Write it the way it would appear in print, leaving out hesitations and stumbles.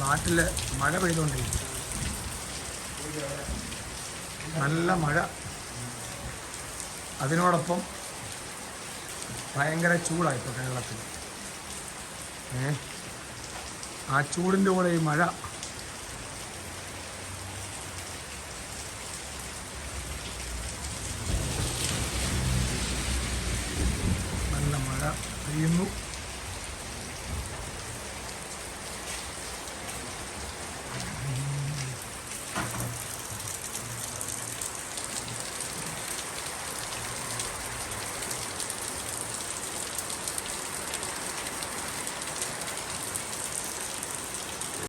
നാട്ടിൽ മഴ പെയ്തുകൊണ്ടിരിക്കും. നല്ല മഴ, അതിനോടൊപ്പം ഭയങ്കര ചൂടാണ് ഇപ്പോൾ കേരളത്തിൽ. ആ ചൂടിൻ്റെ കൂടെ ഈ മഴ നല്ല മഴ പെയ്യുന്നു.